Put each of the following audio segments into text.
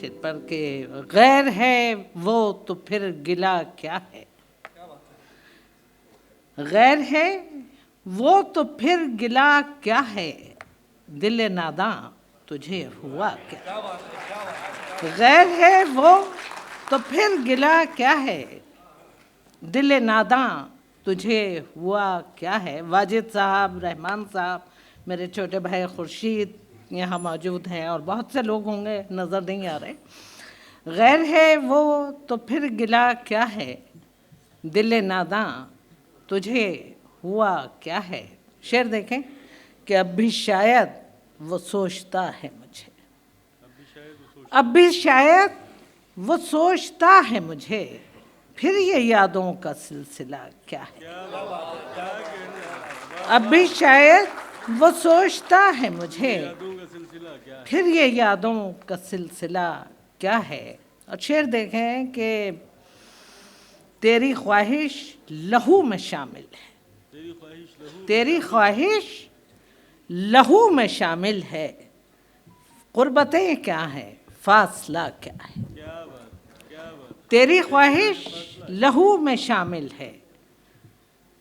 شیر پر کہ غیر ہے وہ تو پھر گلا کیا ہے، غیر ہے وہ تو پھر گلا کیا ہے، دل ناداں تجھے ہوا کیا، غیر ہے وہ تو پھر گلا کیا ہے، دل ناداں تجھے ہوا کیا ہے۔ واجد صاحب، رحمان صاحب، میرے چھوٹے بھائی خورشید یہاں موجود ہیں اور بہت سے لوگ ہوں گے، نظر نہیں آ رہے۔ غیر ہے وہ تو پھر گلا کیا ہے، دل ناداں تجھے ہوا کیا ہے۔ شعر دیکھیں کہ اب بھی شاید وہ سوچتا ہے مجھے، اب بھی شاید وہ سوچتا ہے مجھے، پھر یہ یادوں کا سلسلہ کیا ہے، اب بھی شاید وہ سوچتا ہے مجھے، پھر یہ یادوں کا سلسلہ کیا ہے۔ اور شعر دیکھیں کہ تیری خواہش لہو میں شامل ہے، تیری خواہش لہو میں شامل ہے، قربتیں کیا ہیں فاصلہ کیا ہے، تیری خواہش لہو میں شامل ہے۔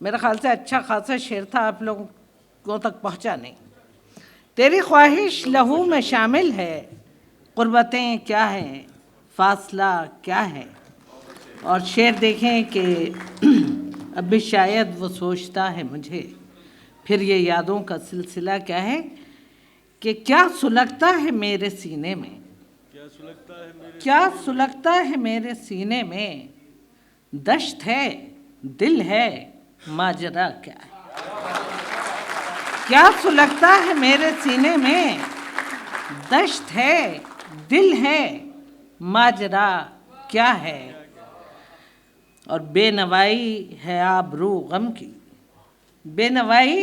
میرے خیال سے اچھا خاصا شعر تھا، آپ لوگوں تک پہنچا نہیں۔ تیری خواہش لہو میں شامل ہے، قربتیں کیا ہیں فاصلہ کیا ہے۔ اور شعر دیکھیں کہ اب بھی شاید وہ سوچتا ہے مجھے، پھر یہ یادوں کا سلسلہ کیا ہے، کہ کیا سلگتا ہے میرے سینے میں، کیا سلگتا ہے میرے سینے میں، دشت ہے دل ہے ماجرا کیا ہے، کیا سلگتا ہے میرے سینے میں، دشت ہے دل ہے ماجرا کیا ہے۔ اور بے نوائی ہے آبرو غم کی، بے نوائی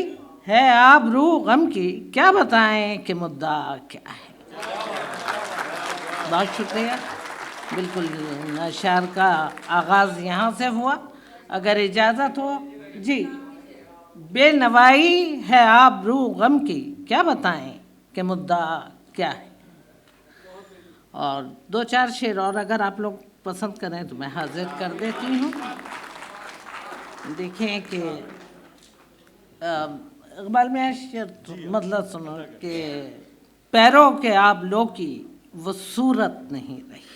ہے آبرو غم کی، کیا بتائیں کہ مدعا کیا ہے۔ بہت شکریہ۔ بالکل اشعار کا آغاز یہاں سے ہوا، اگر اجازت ہو جی۔ بے نوائی ہے آبرو غم کی، کیا بتائیں کہ مدعا کیا ہے۔ اور دو چار شعر اور اگر آپ لوگ پسند کریں تو میں حاضر کر دیتی ہوں۔ دیکھیں کہ اقبال میں شعر مطلب سنو کہ پیروں کے آبلو کی وہ صورت نہیں رہی،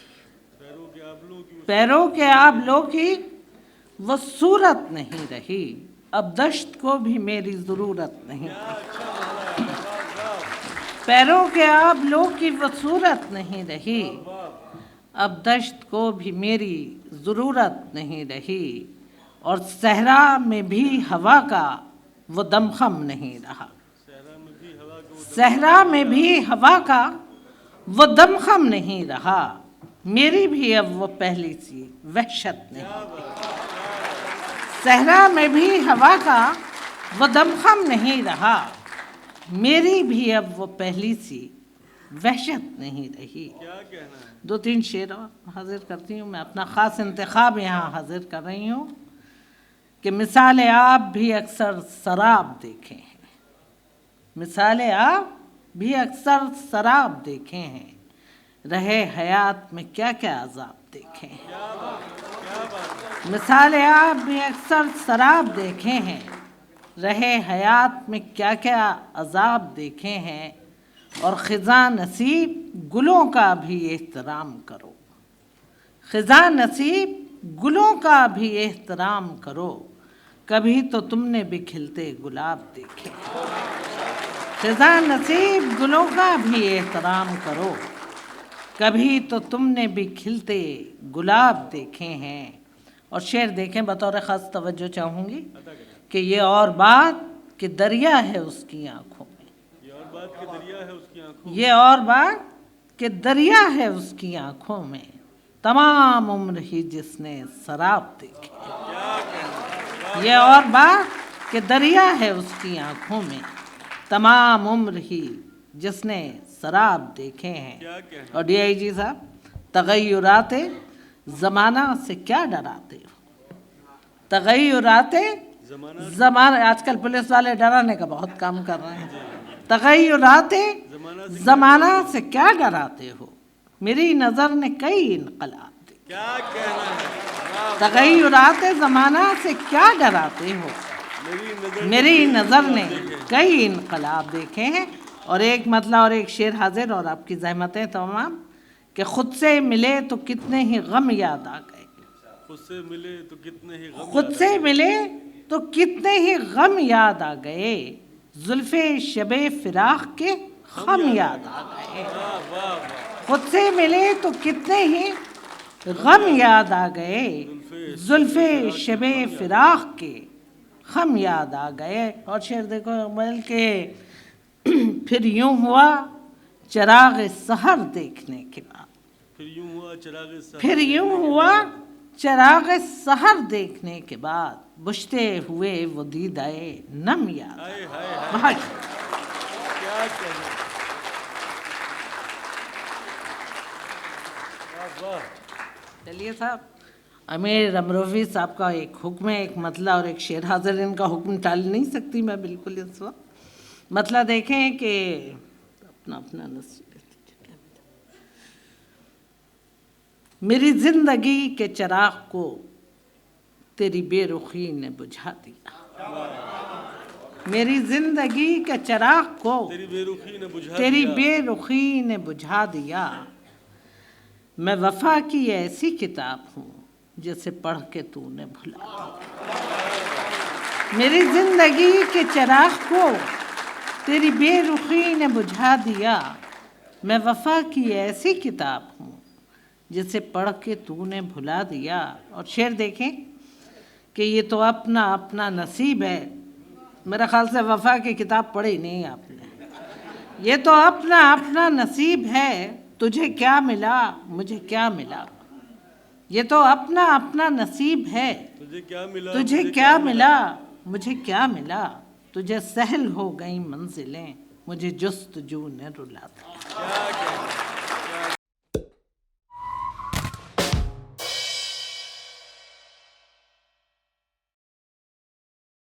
پیروں کے آبلو کی وہ صورت نہیں رہی، اب دشت کو بھی میری ضرورت نہیں رہی، پیروں کے آبلو کی وہ صورت نہیں رہی، اب دشت کو بھی میری ضرورت نہیں رہی، اور صحرا میں بھی ہوا کا وہ دمخم نہیں رہا، صحرا میں بھی ہوا کا وہ دمخم نہیں رہا، میری بھی اب وہ پہلی سی وحشت نہیں رہی، صحرا میں بھی ہوا کا وہ دمخم نہیں رہا، میری بھی اب وہ پہلی سی وحشت نہیں رہی۔ دو تین شعر حاضر کرتی ہوں، میں اپنا خاص انتخاب یہاں حاضر کر رہی ہوں کہ مثال آپ بھی اکثر سراب دیکھے ہیں، مثال آپ بھی اکثر سراب دیکھے ہیں، رہے حیات میں کیا کیا عذاب دیکھے ہیں، مثال آپ بھی اکثر سراب دیکھے ہیں، رہے حیات میں کیا کیا عذاب دیکھے ہیں، اور خزاں نصیب گلوں کا بھی احترام کرو، خزاں نصیب گلوں کا بھی احترام کرو، کبھی تو تم نے بھی کھلتے گلاب دیکھے، خزاں نصیب گلوں کا بھی احترام کرو، کبھی تو تم نے بھی کھلتے گلاب دیکھے ہیں۔ اور شعر دیکھیں، بطور خاص توجہ چاہوں گی کہ یہ اور بات کہ دریا ہے اس کی آنکھوں میں، یہ اور بات کہ دریا ہے اس کی آنکھوں میں، تمام عمر ہی جس نے سراب دیکھے، یہ اور بات کہ دریا ہے اس کی آنکھوں میں، تمام عمر ہی جس نے سراب دیکھے ہیں۔ اور ڈی آئی جی صاحب، تغیرات زمانہ سے کیا ڈراتے ہو، تغیرات زمانہ، آج کل پولیس والے ڈرانے کا بہت کام کر رہے ہیں، تغیرات زمانہ سے کیا ڈراتے ہو، میری نظر نے کئی انقلاب دیکھے۔ کیا کہنا ہے، تغیرات زمانہ سے کیا ڈراتے ہو، میری نظر نے کئی انقلاب دیکھے ہیں۔ اور ایک مطلع اور ایک شعر حاضر، اور آپ کی زحمتیں تمام، کہ خود سے ملے تو کتنے ہی غم یاد آ گئے، خود سے ملے تو کتنے ہی غم، خود سے ملے تو کتنے ہی غم یاد آ گئے، زلف شب فراق کے خم یاد آ گئے، خود سے ملے تو کتنے ہی غم یاد آ گئے، زلف شب فراق کے خم یاد آ گئے۔ اور شعر دیکھو اقبال کے، پھر یوں ہوا چراغ سحر دیکھنے کے بعد، پھر یوں ہوا چراغ سحر، پھر یوں ہوا چراغ سحر دیکھنے کے بعد، بجھتے ہوئے وہ دیدائے نم یاد ہائے آ ہائے ہائے، بہت کیا کہنا، واہ واہ۔ چلیے صاحب، امیر امروی صاحب کا ایک حکم ہے، ایک مطلع اور ایک شعر حاضر، ان کا حکم ٹال نہیں سکتی میں بالکل اس وقت۔ مطلع دیکھیں کہ اپنا نصیب، میری زندگی کے چراغ کو تیری بے رخی نے بجھا دیا، میری زندگی کے چراغ کو تیری بے رخی نے بجھا تیری دیا، بے رخی نے بجھا دیا، میں وفا کی ایسی کتاب ہوں جسے پڑھ کے تو نے بھلا دیا، میری زندگی کے چراغ کو تیری بے رخی نے بجھا دیا، میں وفا کی ایسی کتاب ہوں جسے پڑھ کے تو نے بھلا دیا۔ اور شعر دیکھیں کہ یہ تو اپنا اپنا نصیب ہے، میرا خیال سے وفا کی کتاب پڑھی نہیں آپ نے، یہ تو اپنا اپنا نصیب ہے، تجھے کیا ملا مجھے کیا ملا، یہ تو اپنا اپنا نصیب ہے، تجھے کیا ملا، تجھے کیا ملا مجھے کیا ملا، تجھے سہل ہو گئیں منزلیں، مجھے جستجو نے رلا دیا۔